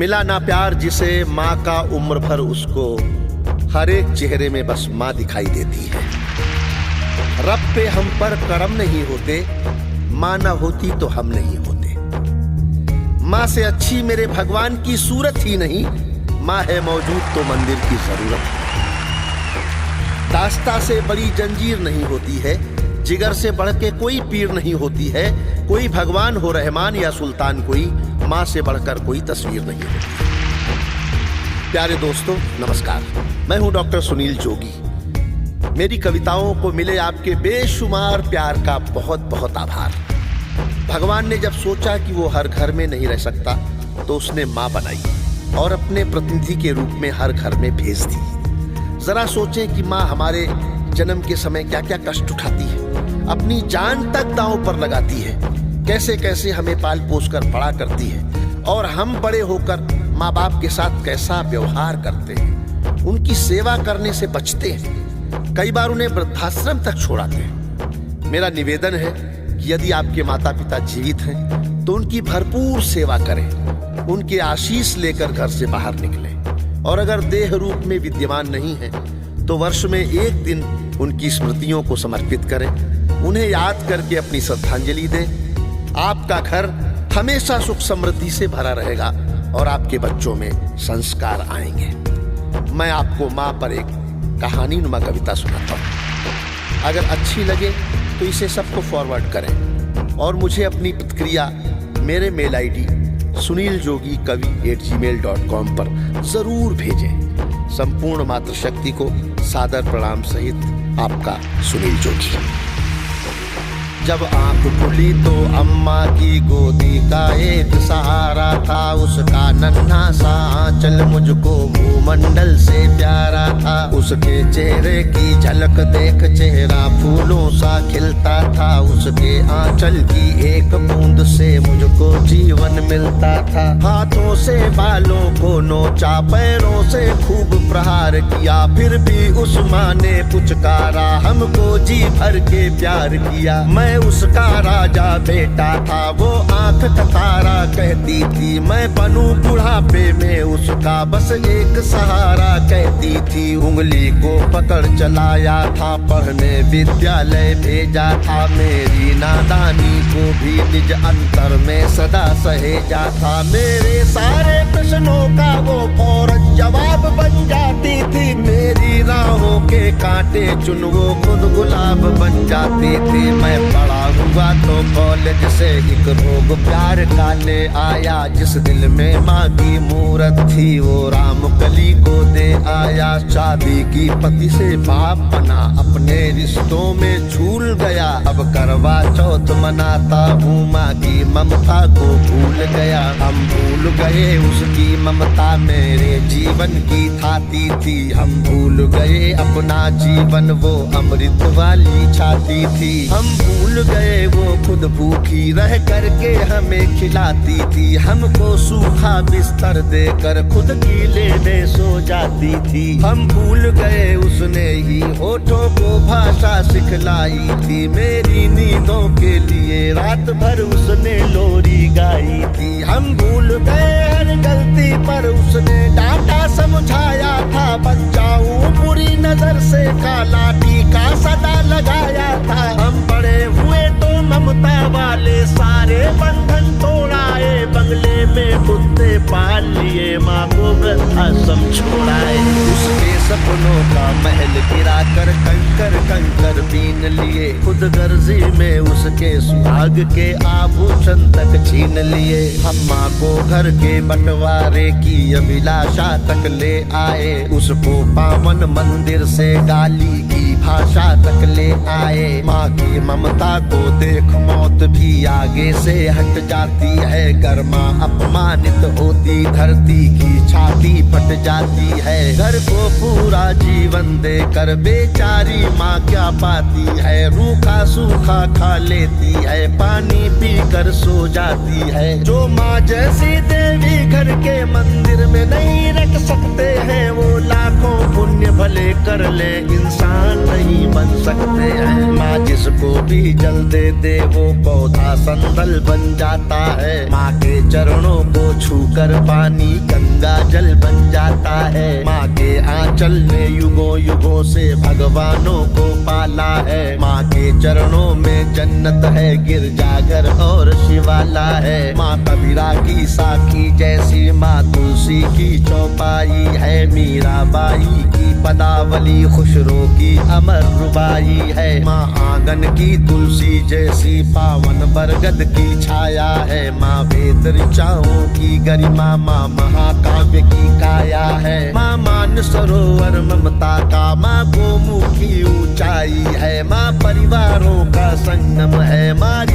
मिला ना प्यार जिसे माँ का उम्र भर उसको हर एक चेहरे में बस माँ दिखाई देती है। रब पे हम पर करम नहीं होते, माँ ना होती तो हम नहीं होते। माँ से अच्छी मेरे भगवान की सूरत ही नहीं, माँ है मौजूद तो मंदिर की जरूरत है। दास्ता से बड़ी जंजीर नहीं होती है, जिगर से बढ़ के कोई पीर नहीं होती है। कोई भगवान हो रहमान या सुल्तान, कोई माँ से बढ़कर कोई तस्वीर नहीं होती। प्यारे दोस्तों नमस्कार, मैं हूं डॉक्टर सुनील जोगी। मेरी कविताओं को मिले आपके बेशुमार प्यार का बहुत बहुत आभार। भगवान ने जब सोचा कि वो हर घर में नहीं रह सकता तो उसने माँ बनाई और अपने प्रतिनिधि के रूप में हर घर में भेज दी। जरा सोचें कि माँ हमारे जन्म के समय क्या क्या कष्ट उठाती है, अपनी जान तक दांव पर लगाती है, कैसे कैसे हमें पाल पोस कर बड़ा करती है और हम बड़े होकर माँ बाप के साथ कैसा व्यवहार करते हैं, उनकी सेवा करने से बचते हैं, कई बार उन्हें वृद्धाश्रम तक छोड़ाते हैं। मेरा निवेदन है कि यदि आपके माता पिता जीवित हैं तो उनकी भरपूर सेवा करें, उनके आशीष लेकर घर से बाहर निकलें और अगर देह रूप में विद्यमान नहीं है तो वर्ष में एक दिन उनकी स्मृतियों को समर्पित करें, उन्हें याद करके अपनी श्रद्धांजलि दें। आपका घर हमेशा सुख समृद्धि से भरा रहेगा और आपके बच्चों में संस्कार आएंगे। मैं आपको माँ पर एक कहानी नुमा कविता सुनाता हूँ। अगर अच्छी लगे तो इसे सबको फॉरवर्ड करें और मुझे अपनी प्रतिक्रिया मेरे मेल आईडी suniljogi@gmail.com पर जरूर भेजें। संपूर्ण मातृशक्ति को सादर प्रणाम सहित आपका सुनील जोगी। जब आंख खुली तो अम्मा की गोदी का एक सहारा था, उसका नन्हा सा आंचल मुझको भूमंडल से प्यारा था। उसके चेहरे की झलक देख चेहरा फूलों सा खिलता था, उसके आंचल की एक बूंद से मुझको जीवन मिलता था। हाथों से बालों को नोचा, पैरों से खूब प्रहार किया, फिर भी उस माँ ने पुचकारा, हमको जी भर के प्यार किया। मैं उसका राजा बेटा था, वो आंख का तारा कहती थी, मैं बनूं बुढ़ापे में उसका बस एक सहारा कहती थी। उंगली को पकड़ चलाया था, पढ़ने विद्यालय भेजा था, मेरी नादानी को भी निज अंतर में सदा सहेजा था। मेरे सारे प्रश्नों का वो फौरन जवाब बन जाती थी, मेरी राहों के कांटे चुन वो खुद गुलाब बन जाती थी। मैं बड़ा हुआ तो कॉलेज से एक रोग प्यार का ले आया, जिस दिल में माँ की मूरत थी वो राम कली को दे आया। शादी की पति से बाप बना, अपने रिश्तों में झूल गया, अब करवा चौथ मनाता हूँ, माँ की ममता को भूल गया। हम भूल गए उसकी ममता मेरे जीवन की थाती थी, हम भूल गए अपना जीवन वो अमृत वाली छाती थी। हम भूल गए वो खुद भूखी रह करके हमें खिलाती थी, हमको सूखा बिस्तर देकर खुद गीले में सो जाती थी। हम भूल गए उसने ही होठों को भाषा सिखलाई थी, मेरी नींदों के लिए रात भर उसने लोरी गाई थी। हम भूल गए हर गलती पर उसने डांटा समझाया था, बचाऊं बुरी नजर से काला टीका सदा लगाया था। हम बड़े हुए तो ममता वाले सारे बंधन तोड़ाए, बंगले में कुत्ते पाल लिए, माँ को वृद्धाश्रम छोड़ाए। उसके सपनों का महल गिरा कर कंकर कंकर बीन लिए, खुद गर्जी में उसके सुहाग के आभूषण तक छीन लिए। हम माँ को घर के बंटवारे की अभिलाषा तक ले आए, उसको पावन मंदिर से गाली की भाषा तक ले आए। माँ की ममता को देख मौत भी आगे से हट जाती है, गर्मा अपमानित होती धरती की छाती फट जाती है। घर को पूरा जीवन देकर बेचारी माँ क्या पाती है, रूखा सूखा खा लेती है, पानी पी कर सो जाती है। जो माँ जैसी देवी घर के मंदिर में नहीं रख सकते हैं, वो लाखों पुण्य भले कर ले इंसान नहीं बन सकते हैं। माँ जिसको भी जल दे दे वो पौधा संदल बन जाता है। माँ के चरणों को छूकर पानी गंगा जल बन जाता है। माँ के आंचल ने युगों युगों से भगवानों को पाला है। माँ के चरणों में जन्नत है, गिरजाघर और शिवाला है। माँ कबीरा की साखी जैसी, माँ तुलसी की चौपाई है। मीराबाई की पदावली खुशरो की अमर रुबाई है। माँ आंगन की तुलसी जैसी, पावन बरगद की छाया है। माँ वेद ऋचाओं की गरिमा, माँ महाकाव्य की काया है। माँ मान सरोवर ममता का, माँ गोमुखी ऊंचाई है। माँ परिवारों का संगम है। माँ